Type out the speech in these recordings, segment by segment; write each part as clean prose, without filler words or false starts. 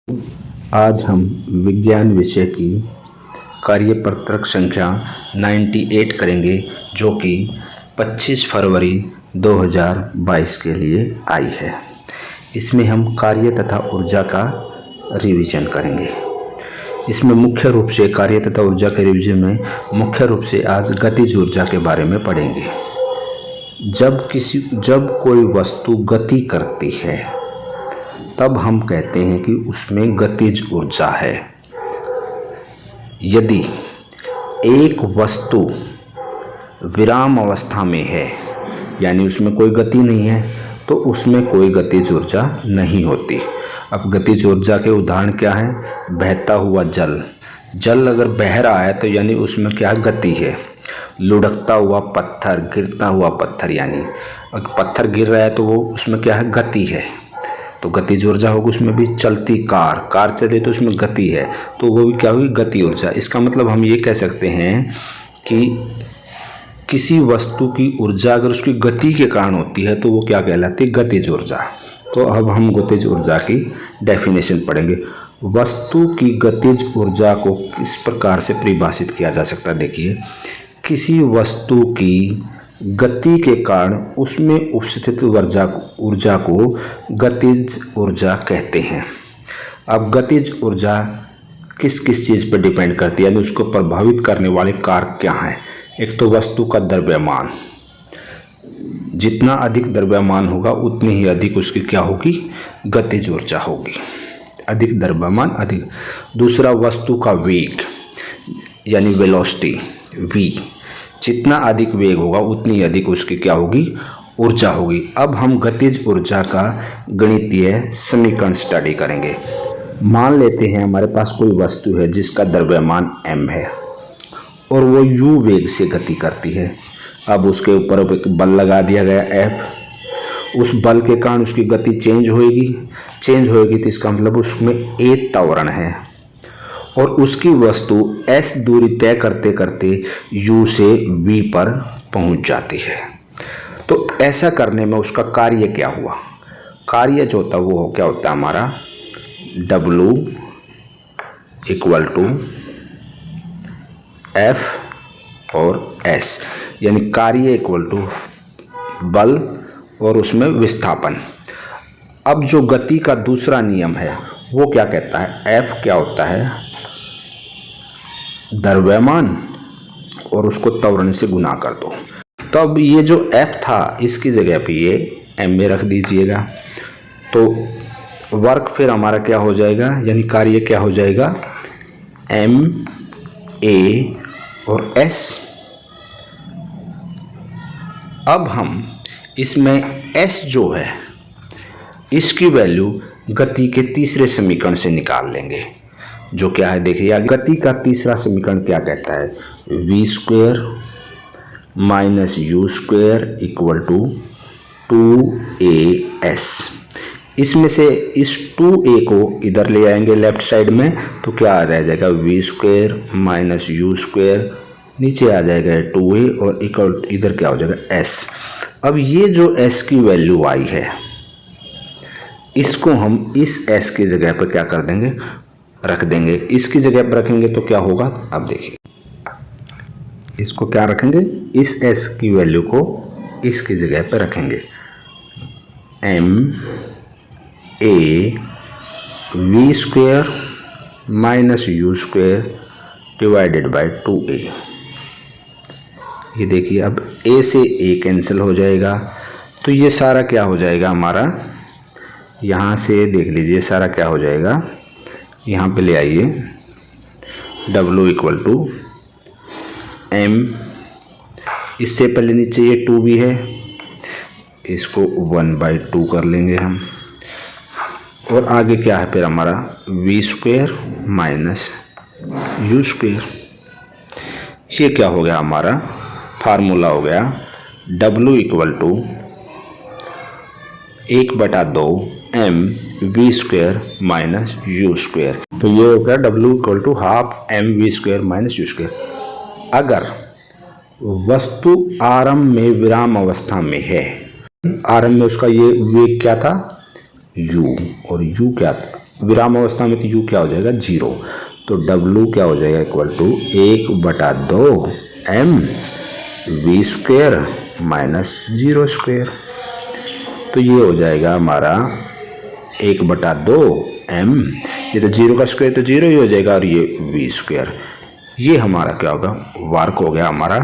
आज हम विज्ञान विषय की कार्यपत्रक संख्या 98 करेंगे, जो कि 25 फरवरी 2022 के लिए आई है। इसमें हम कार्य तथा ऊर्जा का रिवीजन करेंगे। इसमें मुख्य रूप से कार्य तथा ऊर्जा के रिवीजन में मुख्य रूप से आज गतिज ऊर्जा के बारे में पढ़ेंगे। जब कोई वस्तु गति करती है तब हम कहते हैं कि उसमें गतिज ऊर्जा है। यदि एक वस्तु विराम अवस्था में है, यानी उसमें कोई गति नहीं है, तो उसमें कोई गतिज ऊर्जा नहीं होती। अब गतिज ऊर्जा के उदाहरण क्या हैं? बहता हुआ जल अगर बह रहा है तो यानी उसमें क्या गति है। लुढ़कता हुआ पत्थर, गिरता हुआ पत्थर, यानी अगर पत्थर गिर रहा है तो वो उसमें क्या है? गति है, तो गतिज ऊर्जा होगी। उसमें भी चलती कार चले तो उसमें गति है, तो वो भी क्या होगी? गति ऊर्जा। इसका मतलब हम ये कह सकते हैं कि किसी वस्तु की ऊर्जा अगर उसकी गति के कारण होती है तो वो क्या कहलाती है? गतिज ऊर्जा। तो अब हम गतिज ऊर्जा की डेफिनेशन पढ़ेंगे। वस्तु की गतिज ऊर्जा को किस प्रकार से परिभाषित किया जा सकता है? देखिए, किसी वस्तु की गति के कारण उसमें उपस्थित ऊर्जा को गतिज ऊर्जा कहते हैं। अब गतिज ऊर्जा किस किस चीज़ पर डिपेंड करती है, यानी उसको प्रभावित करने वाले कारक क्या हैं? एक तो वस्तु का द्रव्यमान, जितना अधिक द्रव्यमान होगा उतनी ही अधिक उसकी क्या होगी? गतिज ऊर्जा होगी। अधिक द्रव्यमान अधिक। दूसरा, वस्तु का वेग, यानी वेलोसिटी, v, जितना अधिक वेग होगा उतनी अधिक उसकी क्या होगी? ऊर्जा होगी। अब हम गतिज ऊर्जा का गणितीय समीकरण स्टडी करेंगे। मान लेते हैं हमारे पास कोई वस्तु है जिसका द्रव्यमान m है और वो u वेग से गति करती है। अब उसके ऊपर एक बल लगा दिया गया F। उस बल के कारण उसकी गति चेंज होएगी तो इसका मतलब उसमें a त्वरण है और उसकी वस्तु s दूरी तय करते करते u से v पर पहुंच जाती है। तो ऐसा करने में उसका कार्य क्या हुआ? कार्य जो होता है वो क्या होता है हमारा? W = F और S, यानी कार्य = बल और उसमें विस्थापन। अब जो गति का दूसरा नियम है वो क्या कहता है? F क्या होता है? द्रव्यमान, और उसको त्वरण से गुना कर दो। तो अब ये जो F था इसकी जगह पे ये m में रख दीजिएगा, तो वर्क फिर हमारा क्या हो जाएगा, यानी कार्य क्या हो जाएगा? m a और s। अब हम इसमें s जो है इसकी वैल्यू गति के तीसरे समीकरण से निकाल लेंगे, जो क्या है? देखिए, गति का तीसरा समीकरण क्या कहता है? v² - u² = 2as। इसमें से इस 2a को इधर ले आएंगे लेफ्ट साइड में, तो क्या रह जाएगा? v² - u², नीचे आ जाएगा 2a और इधर क्या हो जाएगा? s। अब ये जो s की वैल्यू आई है इसको हम इस s की जगह पर क्या कर देंगे? रख देंगे। इसकी जगह पर रखेंगे तो क्या होगा? अब देखिए, इसको क्या रखेंगे? इस s की वैल्यू को इसकी जगह पर रखेंगे। m a v² - u² / 2a। ये देखिए, अब a से a कैंसिल हो जाएगा, तो ये सारा क्या हो जाएगा हमारा? यहाँ से देख लीजिए, सारा क्या हो जाएगा? यहाँ पे ले आइए, W = m, इससे पहले नीचे ये 2 भी है, इसको 1/2 कर लेंगे हम, और आगे क्या है फिर हमारा? v² - u²। ये क्या हो गया हमारा? फार्मूला हो गया W = 1/2 m v² - u²। तो ये हो गया W = ½ m v² - u²। अगर वस्तु आरंभ में विराम अवस्था में है, आरंभ में उसका ये वेग क्या था? u, और u क्या था? विराम अवस्था में तो u क्या हो जाएगा 0, तो W क्या हो जाएगा इक्वल टू 1/2 mv² माइनस 0²। तो ये हो जाएगा हमारा 1/2 m, ये तो 0 का स्क्वायर तो 0 ही हो जाएगा, और ये v²। ये हमारा क्या होगा, वर्क हो गया हमारा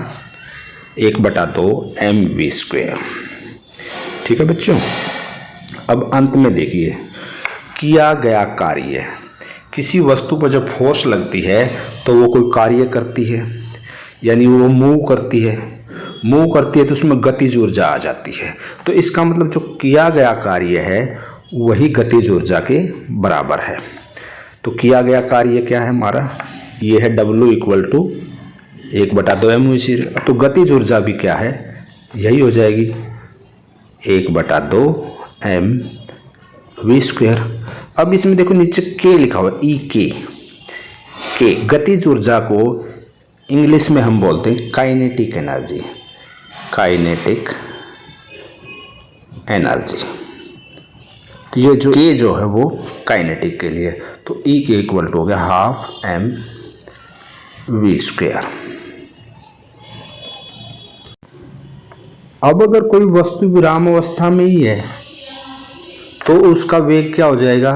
1/2 mv²। ठीक है बच्चों। अब अंत में देखिए, किया गया कार्य। किसी वस्तु पर जब फोर्स लगती है तो वो कोई कार्य करती है, यानी वो मूव करती है तो उसमें गतिज ऊर्जा आ जाती है। तो इसका मतलब जो किया गया कार्य है वही गतिज ऊर्जा के बराबर है। तो किया गया कार्य क्या है हमारा, ये है W इक्वल टू 1/2 mv²। तो गतिज ऊर्जा भी क्या है, यही हो जाएगी 1/2 mv²। अब इसमें देखो नीचे K लिखा हुआ है, के गतिज ऊर्जा को इंग्लिश में हम बोलते हैं काइनेटिक एनर्जी, तो ये जो K जो है वो काइनेटिक के लिए, तो E के इक्वल टू हो गया 12 mv²। अब अगर कोई वस्तु विराम अवस्था में ही है तो उसका वेग क्या हो जाएगा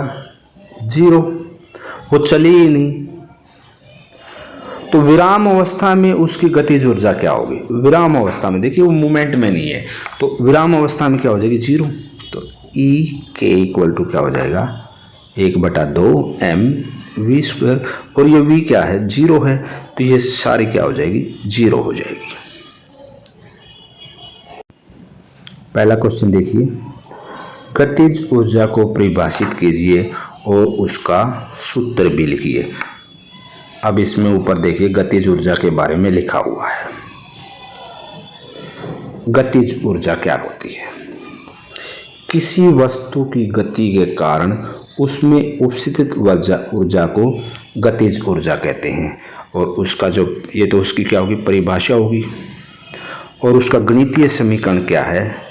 0, वो चली ही नहीं। तो विराम अवस्था में उसकी गतिज ऊर्जा क्या होगी, विराम अवस्था में देखिए वो मूवमेंट में नहीं है, तो विराम अवस्था में क्या हो जाएगी 0। तो E के इक्वल टू क्या हो जाएगा 1/2 mv², और ये v क्या है 0 है, तो ये सारी क्या हो जाएगी 0 हो जाएगी। पहला क्वेश्चन देखिए, गतिज ऊर्जा को परिभाषित कीजिए और उसका सूत्र भी लिखिए। अब इसमें ऊपर देखिए गतिज ऊर्जा के बारे में लिखा हुआ है। गतिज ऊर्जा क्या होती है, किसी वस्तु की गति के कारण उसमें उपस्थित ऊर्जा को गतिज ऊर्जा कहते हैं, और उसका जो ये तो उसकी क्या होगी परिभाषा होगी, और उसका गणितीय समीकरण क्या है,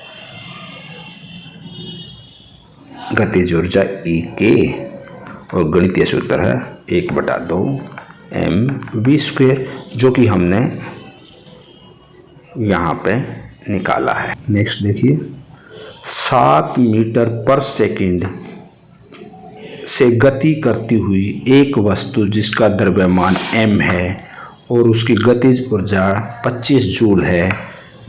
गतिज ऊर्जा E के, और गणितीय सूत्र है 1/2 mv², जो कि हमने यहाँ पे निकाला है। नेक्स्ट देखिए, 7 मीटर पर सेकंड से गति करती हुई एक वस्तु जिसका द्रव्यमान m है और उसकी गतिज ऊर्जा 25 जूल है,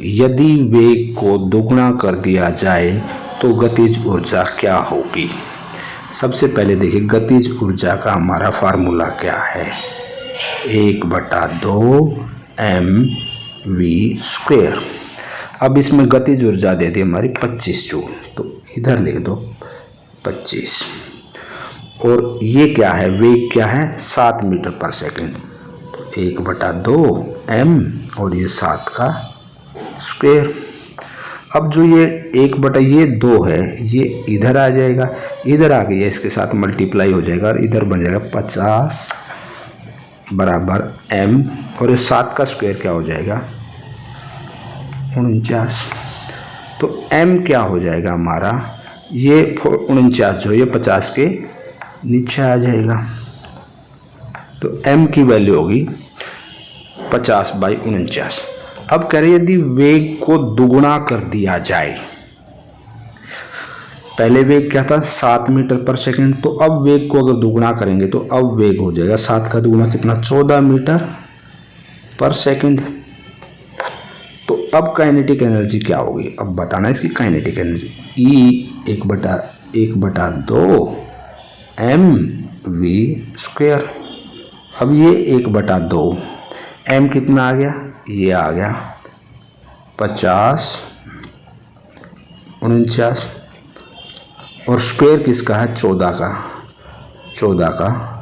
यदि वेग को दोगुना कर दिया जाए तो गतिज ऊर्जा क्या होगी। सबसे पहले देखिए गतिज ऊर्जा का हमारा फार्मूला क्या है, 1/2 mv²। अब इसमें गतिज ऊर्जा दे दी हमारी 25 जूल, तो इधर लिख दो 25, और ये क्या है वेग क्या है 7 मीटर पर सेकंड, तो 1/2 m और ये 7 का स्क्वायर। अब जो ये 1/2 है ये इधर आ जाएगा, इधर आ गया इसके साथ मल्टीप्लाई हो जाएगा और इधर बन जाएगा 50 बराबर m, और ये 7 का स्क्वायर क्या हो जाएगा 49। तो m क्या हो जाएगा हमारा, ये 49 जो ये 50 के नीचे आ जाएगा, तो m की वैल्यू होगी 50/49। अब कह रहे यदि वेग को दुगुना कर दिया जाए, पहले वेग क्या था 7 मीटर पर सेकंड, तो अब वेग को अगर दुगुना करेंगे तो अब वेग हो जाएगा 7 का दुगुना कितना 14 मीटर पर सेकंड। तो अब काइनेटिक एनर्जी क्या होगी, अब बताना इसकी काइनेटिक एनर्जी, E 1/2 mv²। अब ये 1/2 m कितना आ गया, ये आ गया 50 49, और स्क्वायर किसका है 14 का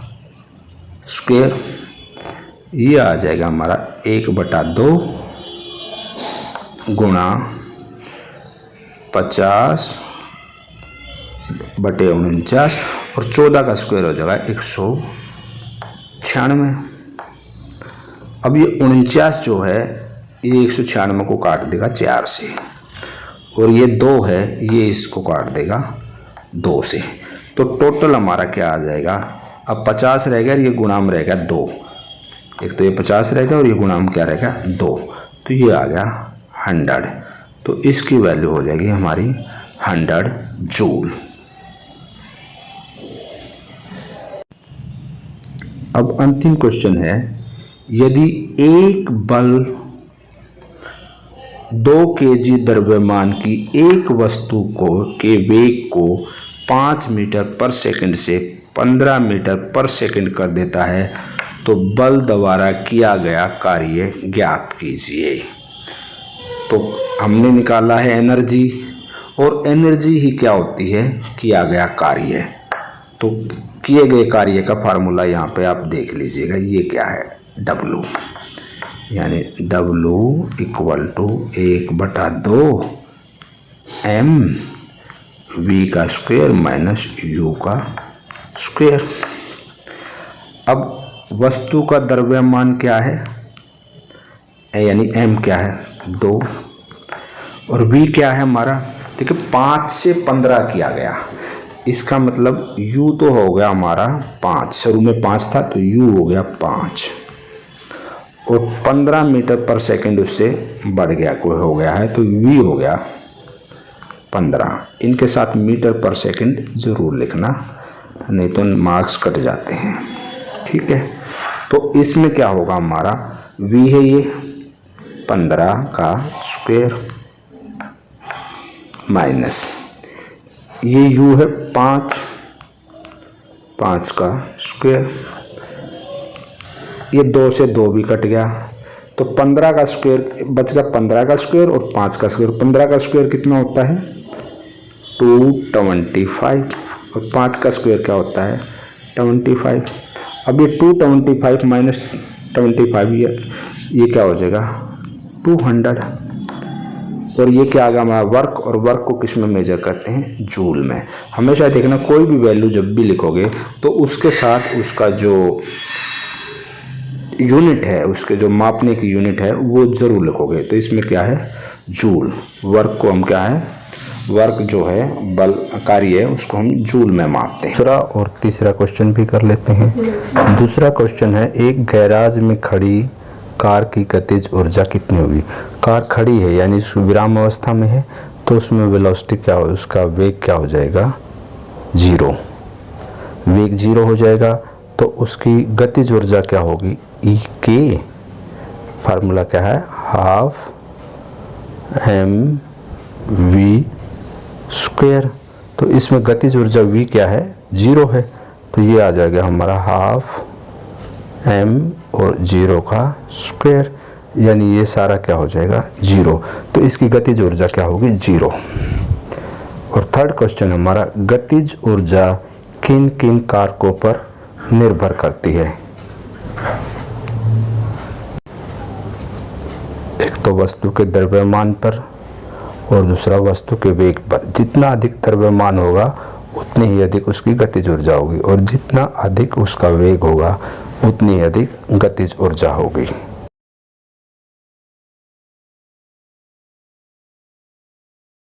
स्क्वायर, ये आ जाएगा हमारा 1/2 गुणा 50/49, और 14 का स्क्वायर हो जाएगा 196। अब ये 49 जो है ये 196 को काट देगा 4 से, और ये 2 है ये इसको काट देगा 2 से, तो टोटल हमारा क्या आ जाएगा, अब 50 रहेगा और ये गुणाम रहेगा 2, एक तो ये 50 रहेगा और ये गुणाम क्या रहेगा 2, तो ये आ गया 100, तो इसकी वैल्यू हो जाएगी हमारी 100 जूल। अब अंतिम क्वेश्चन है, यदि एक बल 2 kg द्रव्यमान की एक वस्तु के वेग को 5 मीटर पर सेकंड से 15 मीटर पर सेकंड कर देता है, तो बल द्वारा किया गया कार्य ज्ञात कीजिए। तो हमने निकाला है एनर्जी, और एनर्जी ही क्या होती है, किया गया कार्य। तो किए गए कार्य का फार्मूला यहाँ पे आप देख लीजिएगा, ये क्या है, W, यानी W = 1/2 m v का स्क्वायर माइनस u का स्क्वायर। अब वस्तु का द्रव्यमान क्या है, यानी m क्या है 2, और v क्या है हमारा, देखिए 5 से 15 किया गया, इसका मतलब u तो हो गया हमारा 5, शुरू में 5 था तो u हो गया 5, और 15 मीटर पर सेकंड उससे बढ़ गया, कोई हो गया है, तो v हो गया 15। इनके साथ मीटर पर सेकंड जरूर लिखना, नहीं तो मार्क्स कट जाते हैं, ठीक है। तो इसमें क्या होगा हमारा, v है ये 15 का स्क्वायर माइनस ये u है 5 का स्क्वायर, ये 2 से 2 भी कट गया, तो 15 का स्क्वायर बच गया, 15 का स्क्वायर और 5 का स्क्वायर। 15 का स्क्वायर कितना होता है 225, और 5 का स्क्वायर क्या होता है 25। अब ये 225 माइनस 25 ये क्या हो जाएगा 200, और ये क्या आ गया हमारा वर्क, और वर्क को किस में मेजर करते हैं, जूल में। हमेशा देखना कोई भी वैल्यू जब भी लिखोगे तो उसके साथ उसका जो यूनिट है, उसके जो मापने की यूनिट है वो जरूर लिखोगे। तो इसमें क्या है जूल, वर्क को हम क्या है, वर्क जो है बल कार्य है उसको हम जूल में मापते हैं। दूसरा और तीसरा क्वेश्चन भी कर लेते हैं। दूसरा क्वेश्चन है, एक गैराज में खड़ी कार की गतिज ऊर्जा कितनी होगी। कार खड़ी है यानी विराम अवस्था में है, तो उसमें वेलोसिटी क्या हो, उसका वेग क्या हो जाएगा 0, वेग 0 हो जाएगा। तो उसकी गतिज ऊर्जा क्या होगी, ई के, फार्मूला क्या है 12 mv स्क्वायर। तो इसमें गतिज ऊर्जा v क्या है 0 है, तो ये आ जाएगा हमारा 12 m और 0 का स्क्वायर, यानी ये सारा क्या हो जाएगा 0। तो इसकी गतिज ऊर्जा क्या होगी 0। और थर्ड क्वेश्चन हमारा, गतिज ऊर्जा किन किन कारकों पर निर्भर करती है। एक तो वस्तु के द्रव्यमान पर, और दूसरा वस्तु के वेग पर। जितना अधिक द्रव्यमान होगा उतनी ही अधिक उसकी गतिज ऊर्जा होगी, और जितना अधिक उसका वेग होगा उतनी अधिक गतिज ऊर्जा होगी।